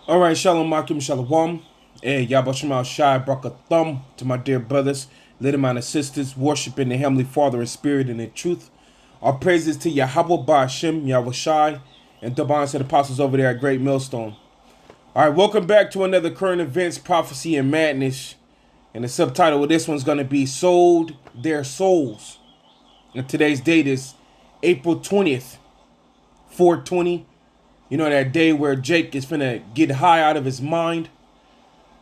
All right, Shalom Makim Shalom. Hey, Yabashima Shai Brakathum to my dear brothers, little minor sisters, worshiping the Heavenly Father in spirit and in truth. Our praises to Yahweh Ba'Shem, Yahweh Shai, and Daban said apostles over there at Great Millstone. All right, welcome back to another current events, prophecy, and madness. And the subtitle of this one's going to be Sold Their Souls. And today's date is April 20th, 420. You know, that day where Jake is finna get high out of his mind.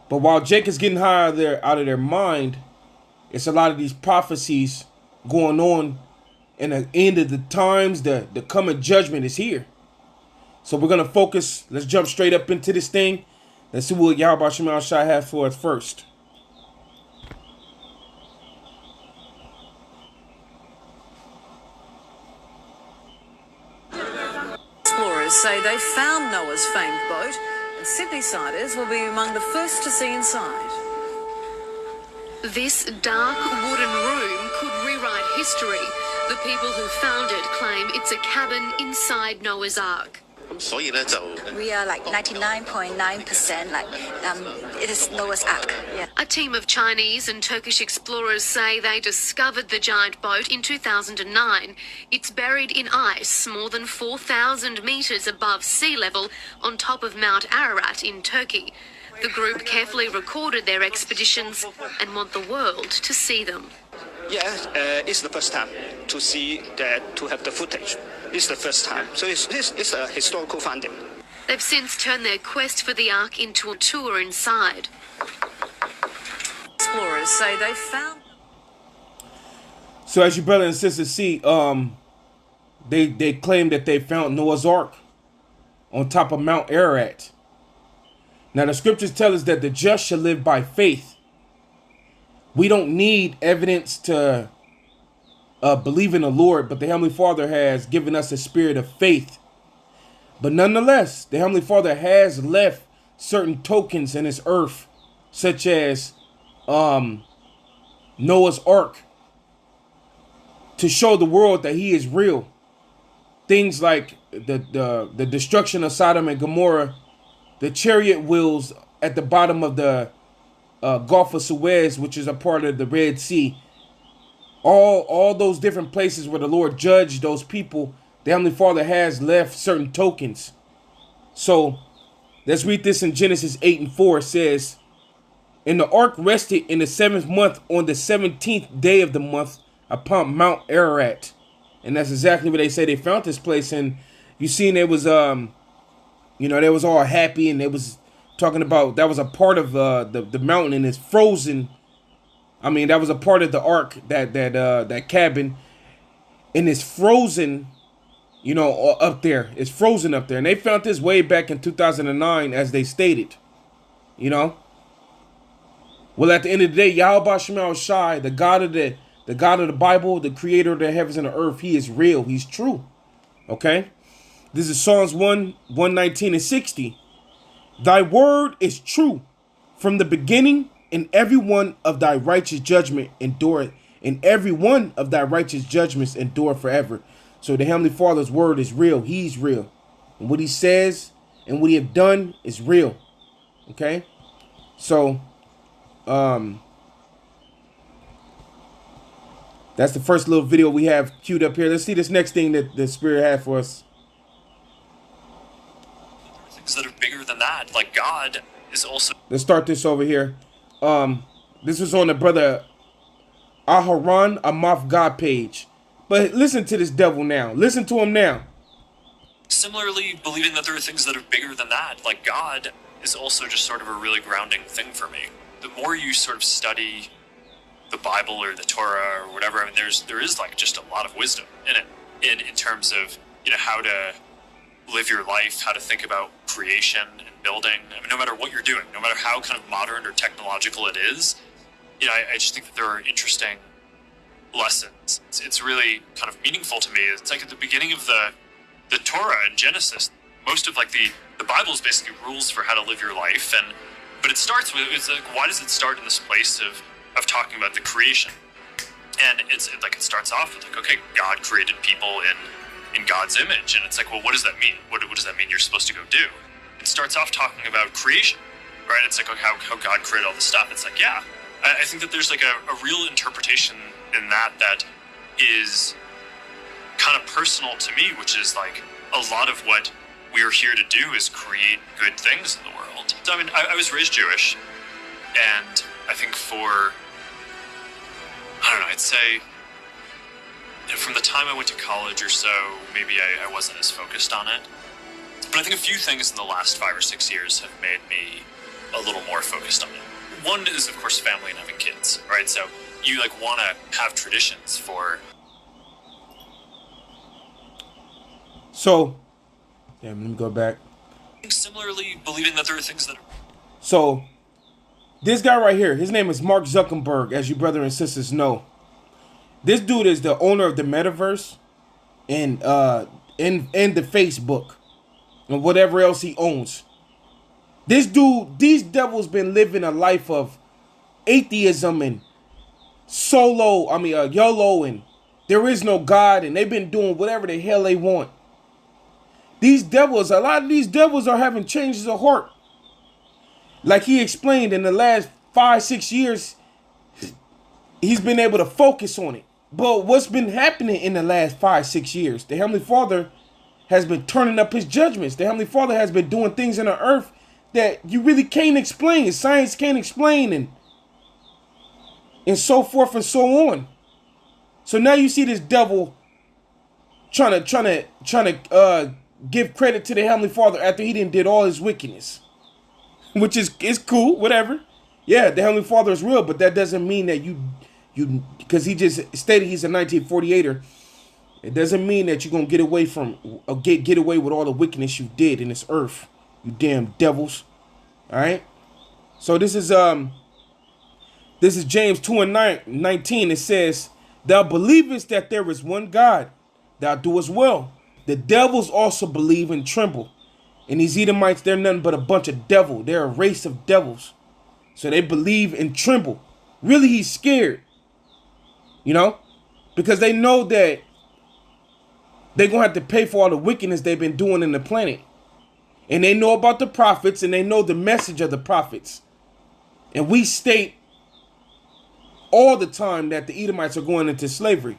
But while Jake is getting high out of their mind, it's a lot of these prophecies going on. And the end of the times, the coming judgment is here. So we're going to focus. Let's jump straight up into this thing. Let's see what Yahweh Shemal Shai has for us first. Explorers say they found Noah's famed boat, and Sydney-siders will be among the first to see inside. This dark wooden room could rewrite history. The people who found it claim it's a cabin inside Noah's Ark. We are like 99.9% it is Noah's Ark. Yeah. A team of Chinese and Turkish explorers say they discovered the giant boat in 2009. It's buried in ice more than 4,000 metres above sea level on top of Mount Ararat in Turkey. The group carefully recorded their expeditions and want the world to see them. Yeah, it's the first time to see that, to have the footage. It's the first time. So it's a historical finding. They've since turned their quest for the Ark into a tour inside. Explorers say they found... So as you brothers and sisters see, they claim that they found Noah's Ark on top of Mount Ararat. Now the scriptures tell us that the just shall live by faith. We don't need evidence to believe in the Lord, but the Heavenly Father has given us a spirit of faith. But nonetheless, the Heavenly Father has left certain tokens in His earth, such as Noah's Ark, to show the world that He is real. Things like the destruction of Sodom and Gomorrah, the chariot wheels at the bottom of the Gulf of Suez, which is a part of the Red Sea. All those different places where the Lord judged those people, the Heavenly Father has left certain tokens. So let's read this in Genesis 8:4. It says, "And the ark rested in the 7th month on the 17th day of the month upon Mount Ararat." And that's exactly what they say. They found this place, and you seen it was they was all happy, and they was talking about that was a part of the mountain, and it's frozen. I mean, that was a part of the ark, that cabin, and it's frozen, up there. It's frozen up there, and they found this way back in 2009, as they stated. Well, at the end of the day, Yahweh Shemal Shai, the God of the Bible, the Creator of the heavens and the earth, He is real. He's true. Okay, this is Psalms 119 and 60. Thy word is true from the beginning, and every one of thy righteous judgment endureth, and every one of thy righteous judgments endure forever. So the Heavenly Father's word is real. He's real. And what He says and what He have done is real. Okay? So, that's the first little video we have queued up here. Let's see this next thing that the Spirit had for us. Things that are bigger than that, like God is also... Let's start this over here. This was on the brother Aharon Amath God page. But listen to this devil now. Listen to him now. Similarly, believing that there are things that are bigger than that, like God, is also just sort of a really grounding thing for me. The more you sort of study the Bible or the Torah or whatever, I mean, there is like just a lot of wisdom in it, in terms of, how to live your life, how to think about creation and building. I mean, no matter what you're doing, no matter how kind of modern or technological it is, I just think that there are interesting lessons. It's really kind of meaningful to me. It's like at the beginning of the Torah in Genesis, most of like the Bible is basically rules for how to live your life, but it starts with, it's like, why does it start in this place of talking about the creation? And it starts off with like, okay, God created people in God's image, and it's like, well, what does that mean? What does that mean you're supposed to go do? it starts off talking about creation, right? It's like how God created all this stuff. It's like, yeah, I think that there's like a real interpretation in that is kind of personal to me, which is like a lot of what we are here to do is create good things in the world. So, I mean, I was raised Jewish, and I think I don't know, I'd say from the time I went to college or so, maybe I wasn't as focused on it. But I think a few things in the last 5 or 6 years have made me a little more focused on it. One is, of course, family and having kids, right? So you like want to have traditions for. So, let me go back. Similarly, believing that there are things that. So, this guy right here, his name is Mark Zuckerberg, as you brother and sisters know. This dude is the owner of the metaverse and the Facebook and whatever else he owns. This dude, these devils been living a life of atheism and YOLO, and there is no God, and they've been doing whatever the hell they want. These devils, a lot of these devils are having changes of heart. Like he explained, in the last 5-6 years, he's been able to focus on it. But what's been happening in the last 5-6 years? The Heavenly Father has been turning up his judgments. The Heavenly Father has been doing things in the earth that you really can't explain. Science can't explain, and so forth and so on. So now you see this devil trying to give credit to the Heavenly Father after he did all his wickedness, which is cool, whatever. Yeah, the Heavenly Father is real, but that doesn't mean that you because he just stated he's a 1948er. It doesn't mean that you're gonna get away get away with all the wickedness you did in this earth, you damn devils. All right. So this is James 2:19. It says, "Thou believest that there is one God, thou doest well. The devils also believe and tremble." And these Edomites, they're nothing but a bunch of devil. They're a race of devils. So they believe and tremble. Really, he's scared. You know? Because they know that they're going to have to pay for all the wickedness they've been doing in the planet. And they know about the prophets, and they know the message of the prophets. And we state all the time that the Edomites are going into slavery.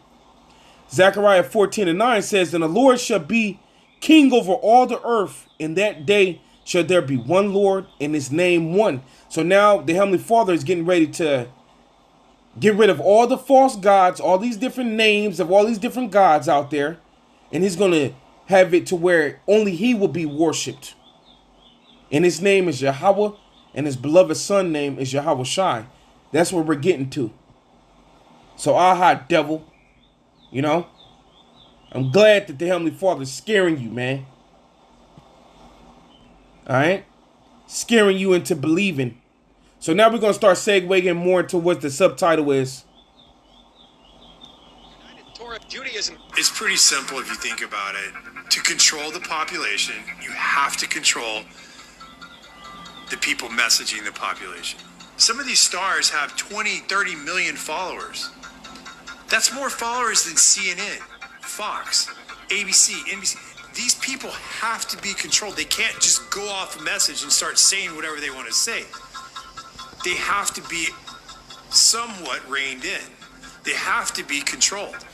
Zechariah 14:9 says, "And the Lord shall be king over all the earth. In that day shall there be one Lord, and his name one." So now the Heavenly Father is getting ready to get rid of all the false gods, all these different names of all these different gods out there. And he's going to have it to where only he will be worshipped. And his name is Yahweh, and his beloved son name is Yahweh Shai. That's where we're getting to. So aha, devil. You know, I'm glad that the Heavenly Father is scaring you, man. All right? Scaring you into believing. So now we're going to start segueing more into what the subtitle is. Judaism is pretty simple if you think about it. To control the population, you have to control the people messaging the population. Some of these stars have 20, 30 million followers. That's more followers than CNN, Fox, ABC, NBC. These people have to be controlled. They can't just go off a message and start saying whatever they want to say. They have to be somewhat reined in. They have to be controlled,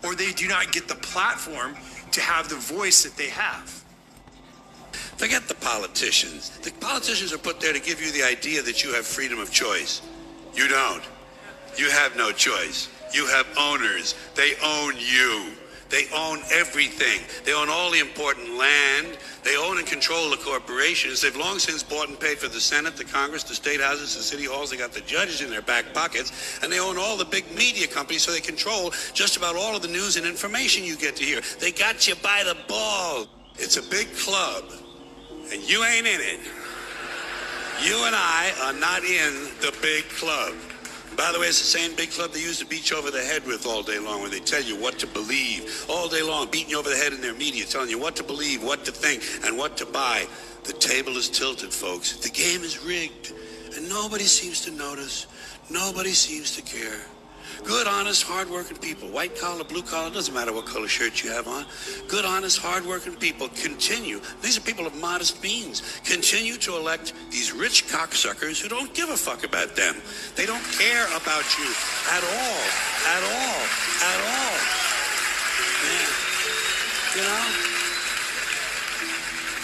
or they do not get the platform to have the voice that they have. Forget the politicians. The politicians are put there to give you the idea that you have freedom of choice. You don't. You have no choice. You have owners. They own you. They own everything. They own all the important land. They own and control the corporations. They've long since bought and paid for the Senate, the Congress, the state houses, the city halls. They got the judges in their back pockets. And they own all the big media companies, so they control just about all of the news and information you get to hear. They got you by the ball. It's a big club, and you ain't in it. You and I are not in the big club. By the way, it's the same big club they used to beat you over the head with all day long when they tell you what to believe. All day long, beating you over the head in their media, telling you what to believe, what to think, and what to buy. The table is tilted, folks. The game is rigged, and nobody seems to notice. Nobody seems to care. Good, honest, hardworking people. White collar, blue collar, doesn't matter what color shirt you have on. Good, honest, hardworking people continue. These are people of modest means. Continue to elect these rich cocksuckers who don't give a fuck about them. They don't care about you at all. At all. At all. Man. You know?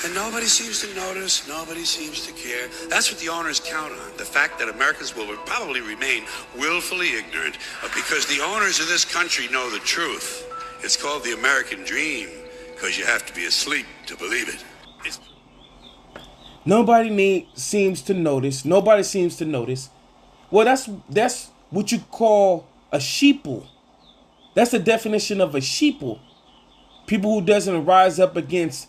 And nobody seems to notice, nobody seems to care. That's what the owners count on. The fact that Americans will probably remain willfully ignorant because the owners of this country know the truth. It's called the American dream because you have to be asleep to believe it. Nobody seems to notice. Nobody seems to notice. Well, that's what you call a sheeple. That's the definition of a sheeple. People who doesn't rise up against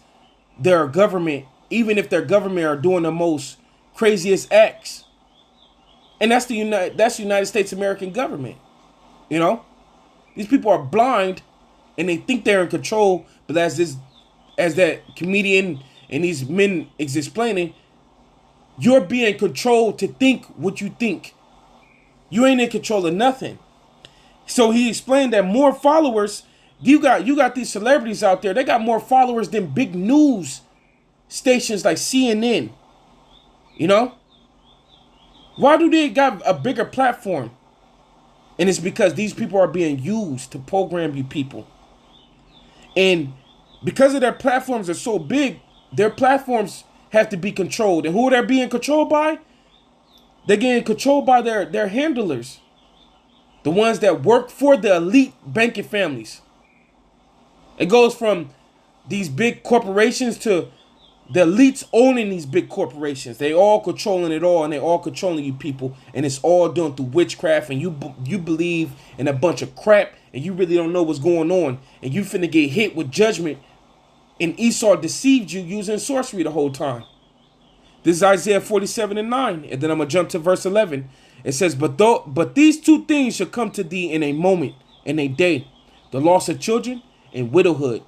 their government, even if their government are doing the most craziest acts. And that's the United States American government. You know? These people are blind and they think they're in control, but as that comedian and these men is explaining, you're being controlled to think what you think. You ain't in control of nothing. So he explained that more followers, you got these celebrities out there, they got more followers than big news stations like CNN. You know? Why do they got a bigger platform? And it's because these people are being used to program you people. And because of their platforms are so big, their platforms have to be controlled. And who are they being controlled by? They're getting controlled by their handlers. The ones that work for the elite banking families. It goes from these big corporations to the elites owning these big corporations. They all controlling it all, and they all controlling you people, and it's all done through witchcraft, and you believe in a bunch of crap, and you really don't know what's going on, and you finna get hit with judgment, and Esau deceived you using sorcery the whole time. This is Isaiah 47:9, and then I'm gonna jump to verse 11. It says, but these two things shall come to thee in a moment, in a day, the loss of children and widowhood.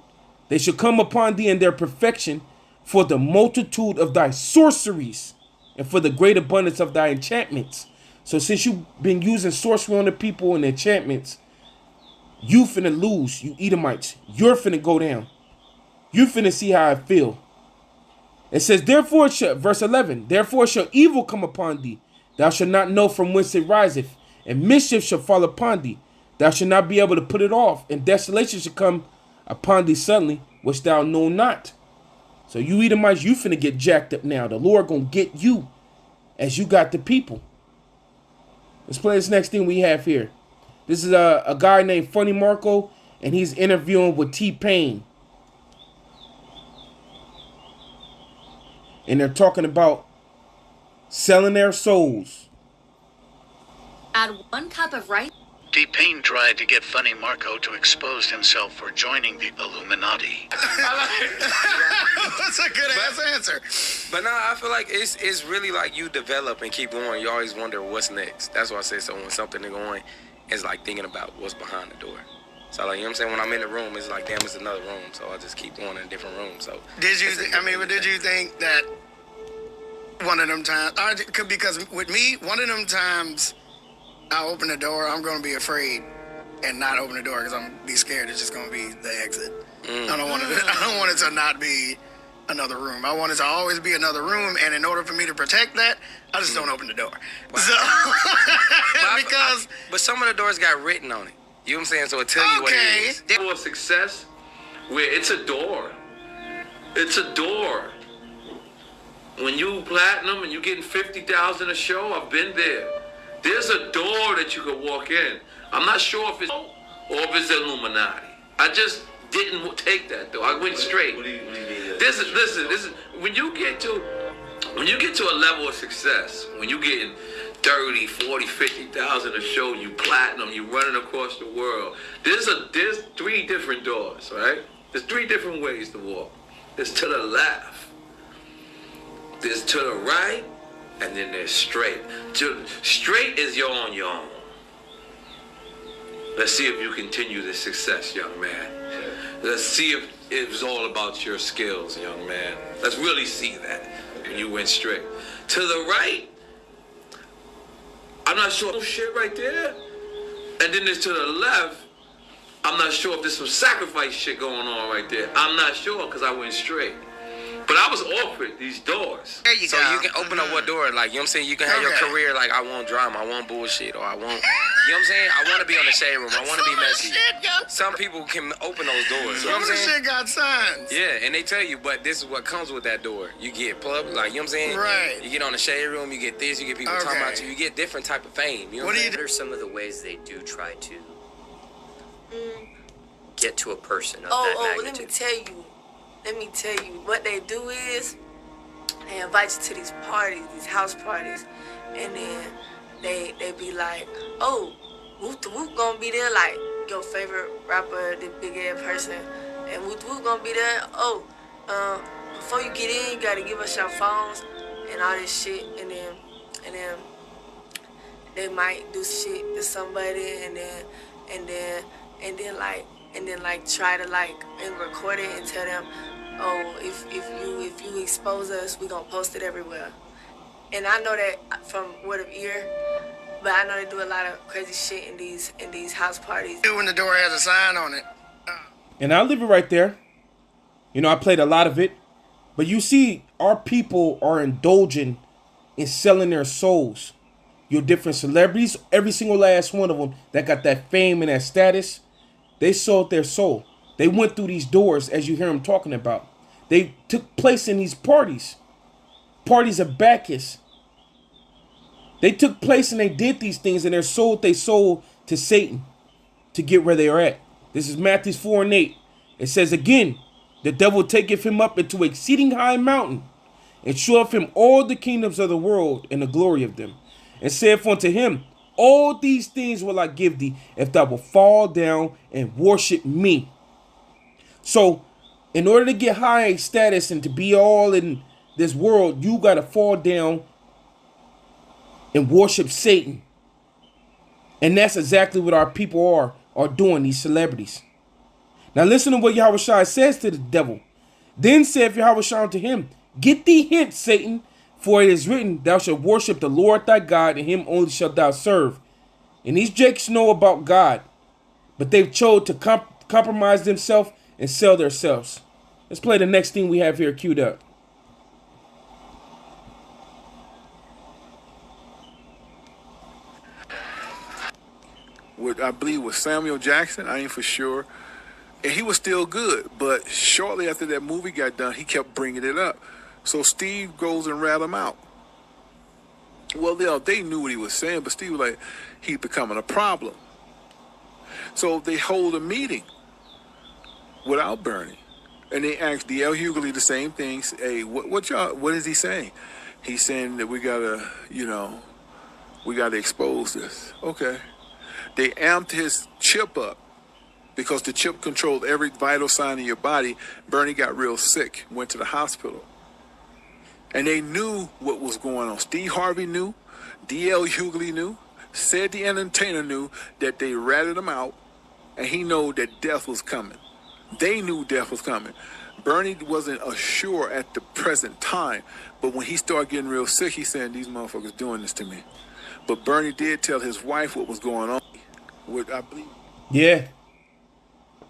They shall come upon thee in their perfection, for the multitude of thy sorceries and for the great abundance of thy enchantments. So since you've been using sorcery on the people and enchantments, you finna lose, you Edomites. You're finna go down. You finna see how I feel. It says, verse 11, therefore shall evil come upon thee. Thou shalt not know from whence it riseth, and mischief shall fall upon thee. Thou shalt not be able to put it off, and desolation shall come upon thee suddenly, which thou know not. So you Edomites, you finna get jacked up now. The Lord gonna get you as you got the people. Let's play this next thing we have here. This is a guy named Funny Marco, and he's interviewing with T-Pain. And they're talking about selling their souls. Add 1 cup of rice. T-Pain tried to get Funny Marco to expose himself for joining the Illuminati. That's a good ass answer. But no, I feel like it's really like you develop and keep going. You always wonder what's next. That's why I say so when something is going, it's like thinking about what's behind the door. So like, you know what I'm saying? When I'm in the room, it's like, damn, it's another room. So I just keep going in a different room. So did you think that one of them times, because with me, one of them times I open the door, I'm going to be afraid and not open the door because I'm going to be scared. It's just going to be the exit. I don't want it to not be another room. I want it to always be another room, and in order for me to protect that, I just don't open the door. Wow. So, but some of the doors got written on it. You know what I'm saying? So it tell you what it is. For success, where it's a door. It's a door. When you platinum and you getting 50,000 a show, I've been there. There's a door that you can walk in. I'm not sure if it's or if it's Illuminati. I just didn't take that though. I went straight. What do you mean? Listen. When you get to a level of success, when you getting 30, 40, 50,000 a show, you platinum, you running across the world. There's 3 different doors, right? There's 3 different ways to walk. There's to the left. There's to the right. And then there's straight. Straight is you're on your own. Let's see if you continue this success, young man. Let's see if it's all about your skills, young man. Let's really see that when you went straight. To the right, I'm not sure. Shit right there. And then there's to the left, I'm not sure if there's some sacrifice shit going on right there. I'm not sure because I went straight. But I was offered these doors. There you So go. you can open up what door? Like, you know what I'm saying? You can have your Okay. career like, I want drama, I want bullshit, or I want, you know what I'm saying? I want to be on the shade room, I want to be messy. Some people can open those doors, you know Some what of I'm the saying? shit got signs. Yeah, and they tell you, but this is what comes with that door. You get public, like, you know what I'm saying? Right. You get on the shade room, you get this, you get people talking about you, you get different type of fame. You know what I'm saying? What are some of the ways they do try to get to a person of that Let magnitude? me tell you, what they do is they invite you to these parties, these house parties, and then they be like, oh, Whoop the Whoop gonna be there, like your favorite rapper, the big ass person, and Whoop the Whoop gonna be there. Oh, before you get in, you gotta give us your phones and all this shit, and then they might do shit to somebody, and then try to and record it and tell them, oh, if you expose us, we gonna post it everywhere. And I know that from word of ear, but I know they do a lot of crazy shit in these house parties. When the door has a sign on it. And I'll leave it right there. You know, I played a lot of it. But you see, our people are indulging in selling their souls. Your different celebrities, every single last one of them that got that fame and that status, they sold their soul. They went through these doors, as you hear them talking about. They took place in these parties. Parties of Bacchus. They took place and they did these things, and they sold to Satan to get where they are at. This is Matthew 4:8. It says again, the devil taketh him up into exceeding high mountain, and showeth him all the kingdoms of the world and the glory of them, and saith unto him, all these things will I give thee, if thou wilt fall down and worship me. So, in order to get high status and to be all in this world, you got to fall down and worship Satan. And that's exactly what our people are doing, these celebrities. Now listen to what Yahushua says to the devil. Then saith Yahushua unto him, get thee hence, Satan, for it is written, thou shalt worship the Lord thy God, and him only shalt thou serve. And these jakes know about God, but they've chose to compromise themselves and sell themselves. Let's play the next thing we have here queued up. I believe was Samuel Jackson, I ain't for sure. And he was still good, but shortly after that movie got done, he kept bringing it up. So Steve goes and rat him out. Well, they knew what he was saying, but Steve was like, he's becoming a problem. So they hold a meeting without Bernie. And they asked D.L. Hughley the same thing. Hey, what is he saying? He's saying that we gotta expose this. Okay. They amped his chip up because the chip controlled every vital sign in your body. Bernie got real sick, went to the hospital. And they knew what was going on. Steve Harvey knew, D.L. Hughley knew, Said the Entertainer knew that they ratted him out, and he knew that death was coming. They knew death was coming. Bernie wasn't assured at the present time, but when he started getting real sick, he said, these motherfuckers doing this to me. But Bernie did tell his wife what was going on. What I believe. Yeah.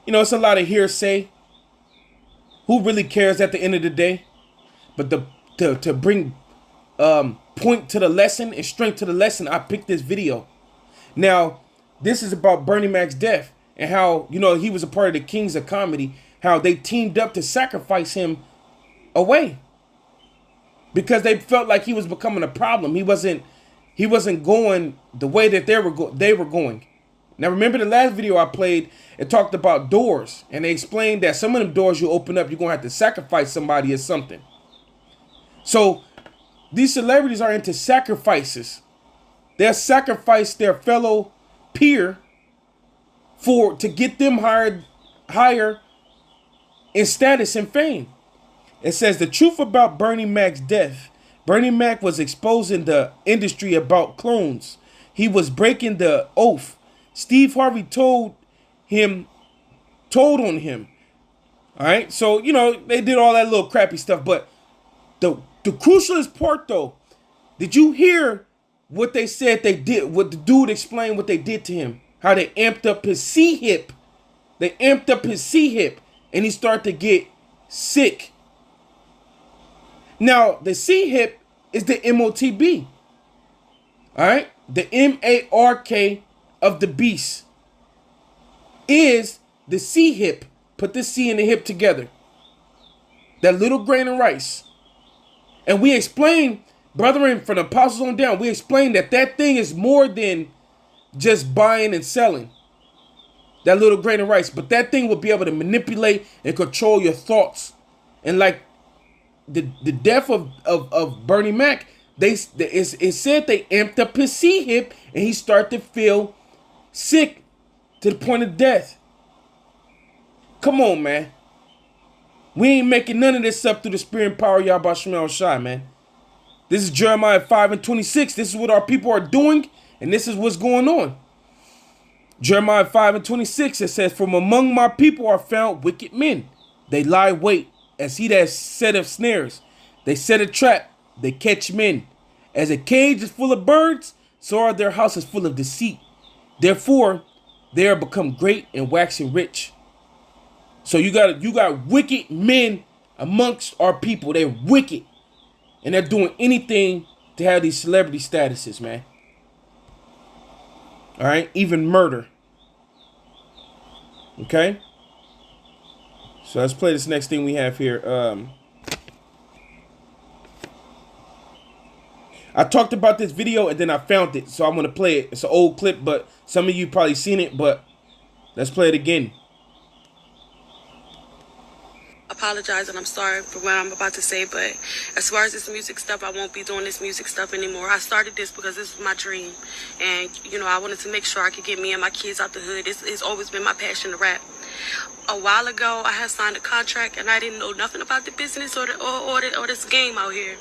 You know, it's a lot of hearsay. Who really cares at the end of the day? But to bring point to the lesson and strength to the lesson, I picked this video. Now, this is about Bernie Mac's death and how, you know, he was a part of the Kings of Comedy, how they teamed up to sacrifice him away because they felt like he was becoming a problem. He wasn't going the way that they were going. Now, remember the last video I played, it talked about doors, and they explained that some of them doors you open up, you're going to have to sacrifice somebody or something. So these celebrities are into sacrifices. They'll sacrifice their fellow peer to get them higher in status and fame. It says the truth about Bernie Mac's death. Bernie Mac was exposing the industry about clones. He was breaking the oath. Steve Harvey told on him. All right. So, you know, they did all that little crappy stuff. But the crucialest part, though, did you hear what they said they did? What the dude explained what they did to him? how they amped up his C hip. They amped up his C hip, and he started to get sick. Now, the C hip is the MOTB. All right? The MARK of the beast is the C hip. Put the C and the hip together. That little grain of rice. And we explained, brethren, from the apostles on down, we explained that that thing is more than just buying and selling. That little grain of rice. But that thing will be able to manipulate and control your thoughts. And like the death of Bernie Mac, it said they amped up his C hip and he started to feel sick to the point of death. Come on, man. We ain't making none of this up through the spirit and power of Yahweh Shemel Shai, man. This is Jeremiah 5:26. This is what our people are doing, and this is what's going on. Jeremiah 5:26, it says, "From among my people are found wicked men. They lie wait, as he that set of snares. They set a trap, they catch men. As a cage is full of birds, so are their houses full of deceit. Therefore, they are become great and waxing rich." So you got wicked men amongst our people. They're wicked. And they're doing anything to have these celebrity statuses, man. All right? Even murder. Okay? So let's play this next thing we have here. I talked about this video and then I found it. So I'm going to play it. It's an old clip, but some of you probably seen it. But let's play it again. Apologize and I'm sorry for what I'm about to say, but as far as this music stuff, I won't be doing this music stuff anymore. I started this because this was my dream, and I wanted to make sure I could get me and my kids out the hood. It's always been my passion to rap. A while ago, I had signed a contract and I didn't know nothing about the business or this game out here.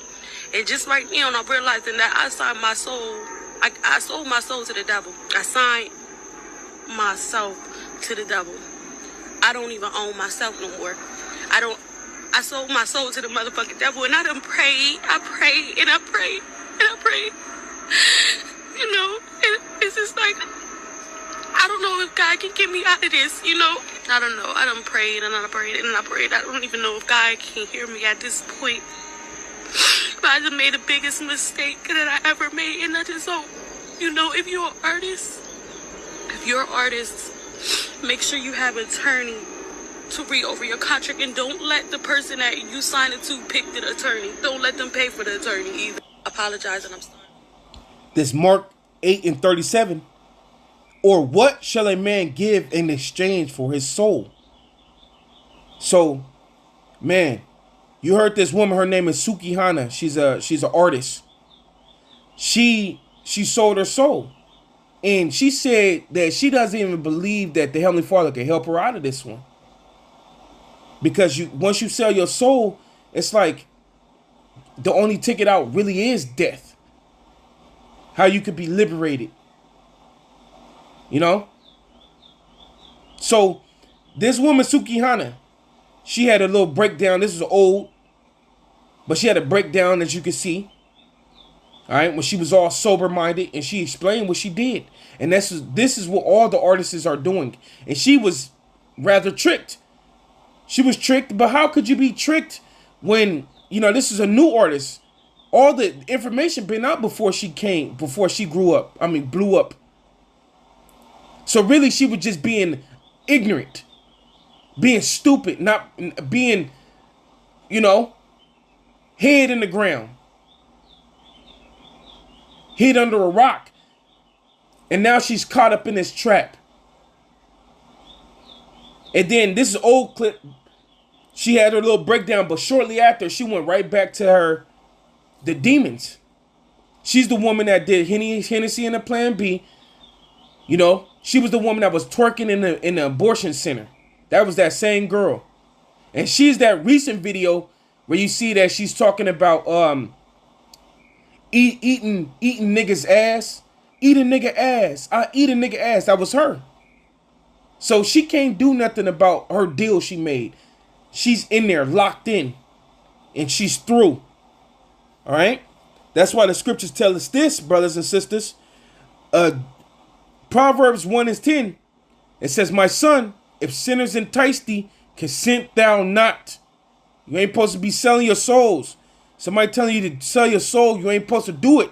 And just right now, I'm realizing that I signed my soul. I sold my soul to the devil. I signed myself to the devil. I don't even own myself no more. I sold my soul to the motherfucking devil, and I done prayed. I prayed, and I prayed, and I prayed. And it's just like, I don't know if God can get me out of this, I don't know. I done prayed, and I prayed, and I prayed. I don't even know if God can hear me at this point. But I just made the biggest mistake that I ever made, and I just hope, if you're an artist, make sure you have an attorney to read over your contract, and don't let the person that you signed it to pick the attorney. Don't let them pay for the attorney either. Apologize and I'm sorry. This Mark 8:37. Or what shall a man give in exchange for his soul? So, man, you heard this woman, her name is Sukihana. She's an artist. She sold her soul. And she said that she doesn't even believe that the Heavenly Father can help her out of this one. Because once you sell your soul, it's like the only ticket out really is death. How you could be liberated. So this woman, Sukihana, she had a little breakdown. This is old, but she had a breakdown, as you can see. All right, when she was all sober-minded, and she explained what she did. And this is what all the artists are doing. And she was rather tricked. She was tricked, but how could you be tricked when, this is a new artist? All the information been out before she blew up. So really, she was just being ignorant, being stupid, not being, head in the ground, hid under a rock. And now she's caught up in this trap. And then this is an old clip. She had her little breakdown, but shortly after, she went right back to the demons. She's the woman that did Hennessy in the Plan B. She was the woman that was twerking in the abortion center. That was that same girl. And she's that recent video where you see that she's talking about eating niggas ass. Eat a nigga ass. I eat a nigga ass. That was her. So she can't do nothing about her deal she made. She's in there locked in. And she's through. All right? That's why the scriptures tell us this, brothers and sisters. Proverbs 1:10, it says, my son, if sinners entice thee, consent thou not. You ain't supposed to be selling your souls. Somebody telling you to sell your soul, you ain't supposed to do it.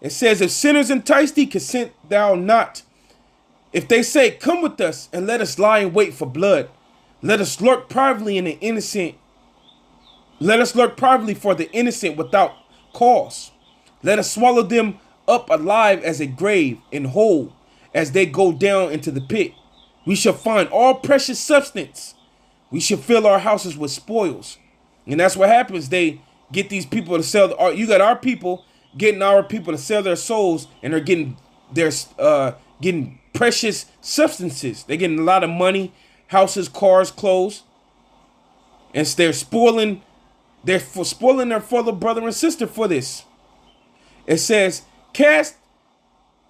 It says, if sinners entice thee, consent thou not. If they say, come with us and let us lie in wait for blood, let us lurk privately in the innocent. Let us lurk privately for the innocent without cause. Let us swallow them up alive as a grave and whole as they go down into the pit. We shall find all precious substance. We shall fill our houses with spoils. And that's what happens. They get these people to sell. You got our people getting our people to sell their souls, and they're getting getting precious substances. They're getting a lot of money, houses, cars, clothes, and they're spoiling. They're spoiling their fellow brother and sister for this. It says, cast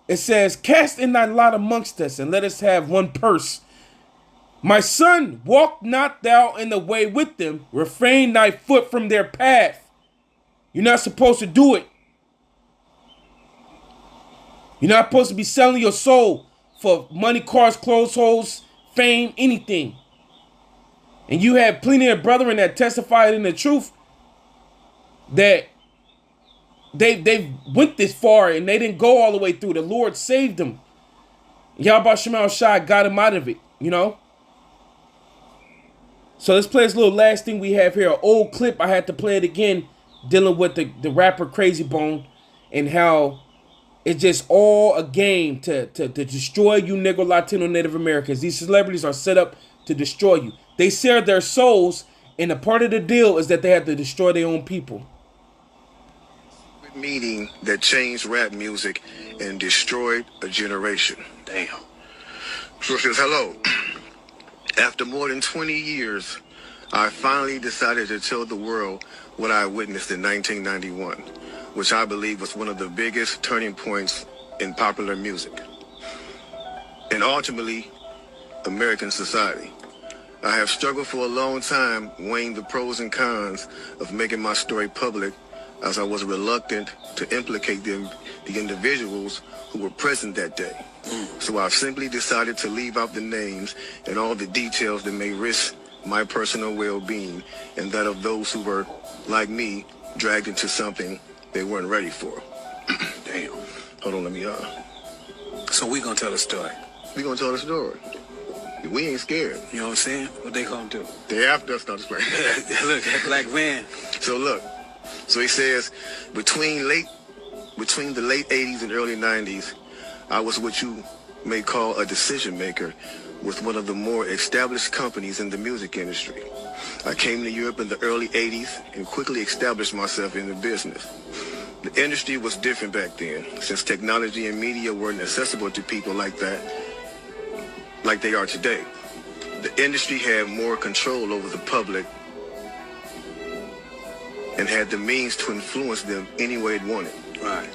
in thy lot amongst us, and let us have one purse. My son, walk not thou in the way with them. Refrain thy foot from their path. You're not supposed to do it. You're not supposed to be selling your soul for money, cars, clothes, hoes, fame, anything. And you have plenty of brethren that testified in the truth that they went this far and they didn't go all the way through. The Lord saved them. Yahweh Shemal Shai got him out of it, you know. So let's play this little last thing we have here. An old clip. I had to play it again, dealing with the rapper Crazy Bone and how it's just all a game to destroy you Negro, Latino, Native Americans. These celebrities are set up to destroy you. They sell their souls, and a part of the deal is that they have to destroy their own people. Meeting that changed rap music and destroyed a generation. Damn. So it says, hello. After more than 20 years, I finally decided to tell the world what I witnessed in 1991, which I believe was one of the biggest turning points in popular music and ultimately American society. I have struggled for a long time weighing the pros and cons of making my story public, as I was reluctant to implicate the individuals who were present that day. So I've simply decided to leave out the names and all the details that may risk my personal well-being and that of those who were, like me, dragged into something they weren't ready for. Damn. Hold on, let me, So we gonna tell the story. We gonna tell the story. We ain't scared. You know what I'm saying? What they gonna do? They after us, not scared. Look, that black man. So look. So he says, between the late 80s and early 90s, I was what you may call a decision maker with one of the more established companies in the music industry. I came to Europe in the early 80s and quickly established myself in the business. The industry was different back then, since technology and media weren't accessible to people like that, like they are today. The industry had more control over the public and had the means to influence them any way it wanted. Right.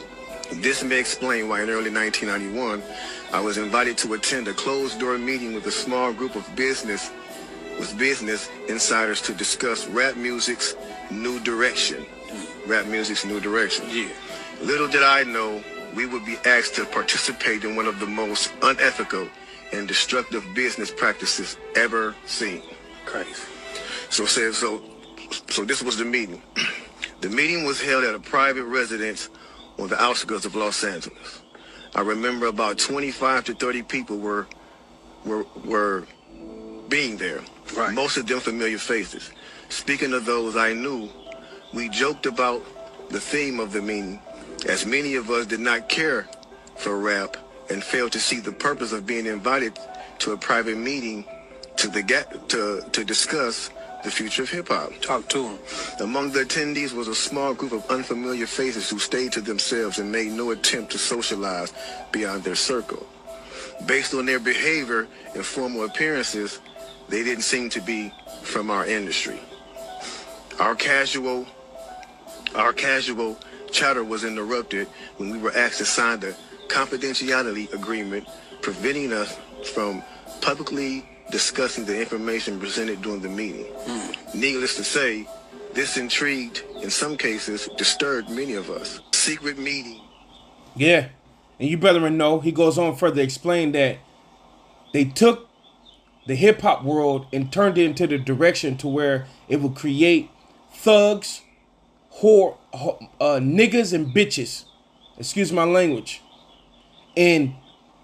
This may explain why in early 1991, I was invited to attend a closed-door meeting with a small group of business insiders to discuss rap music's new direction. Rap music's new direction. Yeah. Little did I know we would be asked to participate in one of the most unethical and destructive business practices ever seen. Crazy. So this was the meeting. The meeting was held at a private residence on the outskirts of Los Angeles. I remember about 25 to 30 people were being there. Right. Most of them familiar faces. Speaking of those I knew, we joked about the theme of the meeting, as many of us did not care for rap and failed to see the purpose of being invited to a private meeting to discuss the future of hip-hop. Talk to them. Among the attendees was a small group of unfamiliar faces who stayed to themselves and made no attempt to socialize beyond their circle. Based on their behavior and formal appearances, they didn't seem to be from our industry. Our casual chatter was interrupted when we were asked to sign the confidentiality agreement, preventing us from publicly discussing the information presented during the meeting. Needless to say, this intrigued, in some cases, disturbed many of us. Secret meeting. Yeah. And you brethren know, he goes on further to explain that they took the hip-hop world and turned it into the direction to where it would create thugs, niggas and bitches. Excuse my language. And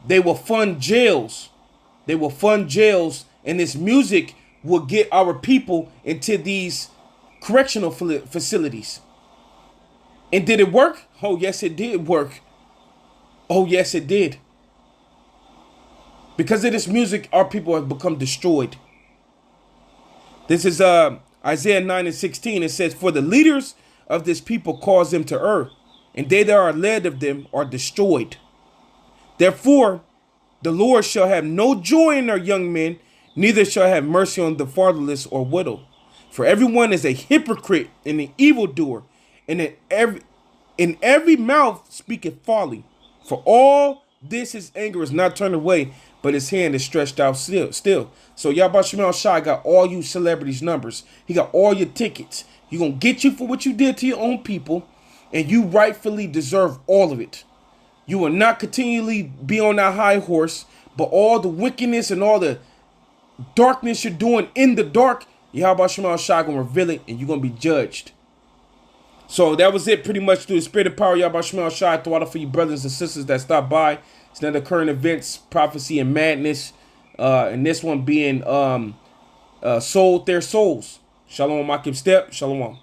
they will fund jails. They will fund jails, and this music will get our people into these correctional facilities. And did it work? Oh, yes, it did work. Oh, yes, it did. Because of this music, our people have become destroyed. This is Isaiah 9:16. It says, "For the leaders of this people cause them to err, and they that are led of them are destroyed. Therefore, the Lord shall have no joy in their young men, neither shall have mercy on the fatherless or widow. For everyone is a hypocrite and an evildoer, and in every mouth speaketh folly. For all this his anger is not turned away, but his hand is stretched out still." So Yahweh Shemel Shai got all you celebrities' numbers. He got all your tickets. He gonna get you for what you did to your own people, and you rightfully deserve all of it. You will not continually be on that high horse, but all the wickedness and all the darkness you're doing in the dark, Yahweh Shemel Shai gonna reveal it, and you're gonna be judged. So that was it pretty much through the spirit of power. Yahweh Shemel Shai. Throw out for you brothers and sisters that stopped by. It's another current events, prophecy, and madness. And this one being sold their souls. Shalom, Makim Step. Shalom.